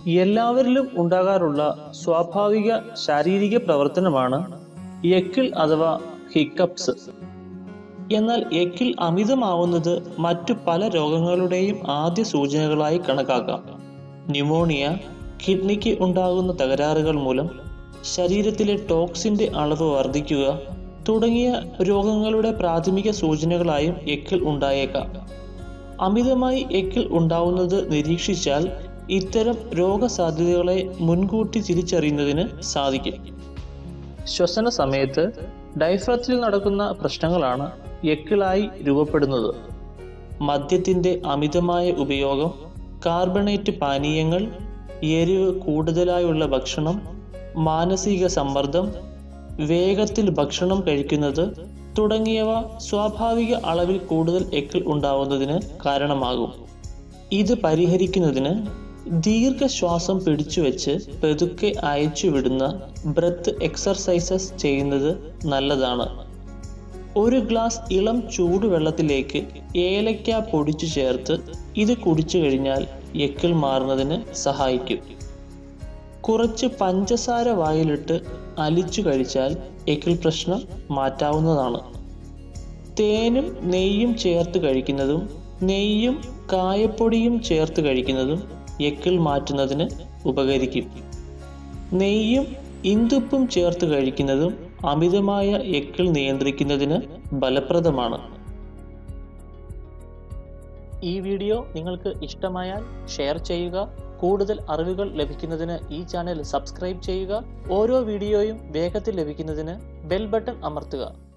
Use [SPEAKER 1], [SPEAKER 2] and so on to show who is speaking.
[SPEAKER 1] എല്ലാവരിലും ഉണ്ടാകാറുള്ള സ്വാഭാവിക ശാരീരിക പ്രവർത്തനമാണ് എക്കിൾ അഥവാ ഹിക്കപ്സ്. എന്നാൽ എക്കിൾ അമിതമാവുന്നത് മറ്റു പല രോഗങ്ങളുടെയും ആദ്യ സൂചനകളായി കണക്കാക്കാം. ന്യൂമോണിയ, കിഡ്നിക്ക് ഉണ്ടാകുന്ന തകരാറുകൾ മൂലം ശരീരത്തിലെ ടോക്സിന്റെ അളവ് വർദ്ധിക്കുക തുടങ്ങിയ രോഗങ്ങളുടെ പ്രാഥമിക സൂചനകളായും എക്കിൾ ഉണ്ടായേക്കാം. അമിതമായി എക്കിൾ ഉണ്ടാവുന്നത് നിരീക്ഷിച്ചാൽ ഇത്തരം രോഗസാധ്യതകളെ മുൻകൂട്ടി തിരിച്ചറിയുന്നതിന് സാധിക്കും. ശ്വസന സമയത്ത് ഡയഫ്രത്തിൽ നടക്കുന്ന പ്രശ്നങ്ങളാണ് എക്കിളായി രൂപപ്പെടുന്നത്. മദ്യത്തിന്റെ അമിതമായ ഉപയോഗം, കാർബണേറ്റ് പാനീയങ്ങൾ, എരിവ് കൂടുതലായുള്ള ഭക്ഷണം, മാനസിക സമ്മർദ്ദം, വേഗത്തിൽ ഭക്ഷണം കഴിക്കുന്നത് തുടങ്ങിയവ സ്വാഭാവിക അളവിൽ കൂടുതൽ എക്കിൾ ഉണ്ടാവുന്നതിന് കാരണമാകും. ഇത് പരിഹരിക്കുന്നതിന് ദീർഘശ്വാസം പിടിച്ചുവെച്ച് പതുക്കെ അയച്ചുവിടുന്ന ബ്രെത്ത് എക്സർസൈസസ് ചെയ്യുന്നത് നല്ലതാണ്. ഒരു ഗ്ലാസ് ഇളം ചൂടുവെള്ളത്തിലേക്ക് ഏലക്ക പൊടിച്ചു ചേർത്ത് ഇത് കുടിച്ചു കഴിഞ്ഞാൽ എക്കിൾ മാറുന്നതിന് സഹായിക്കും. കുറച്ച് പഞ്ചസാര വായിലിട്ട് അലിച്ചു കഴിച്ചാൽ എക്കിൾ പ്രശ്നം മാറ്റാവുന്നതാണ്. തേനും നെയ്യും ചേർത്ത് കഴിക്കുന്നതും നെയ്യും കായപ്പൊടിയും ചേർത്ത് കഴിക്കുന്നതും എക്കിൾ മാറ്റുന്നതിന് ഉപകരിക്കും. നെയ്യും ഇന്ദുപ്പും ചേർത്ത് കഴിക്കുന്നതും അമിതമായ എക്കിൾ നിയന്ത്രിക്കുന്നതിന് ഫലപ്രദമാണ്. ഈ വീഡിയോ നിങ്ങൾക്ക് ഇഷ്ടമായാൽ ഷെയർ ചെയ്യുക. കൂടുതൽ അറിവുകൾ ലഭിക്കുന്നതിന് ഈ ചാനൽ സബ്സ്ക്രൈബ് ചെയ്യുക. ഓരോ വീഡിയോയും വേഗത്തിൽ ലഭിക്കുന്നതിന് ബെൽ ബട്ടൺ അമർത്തുക.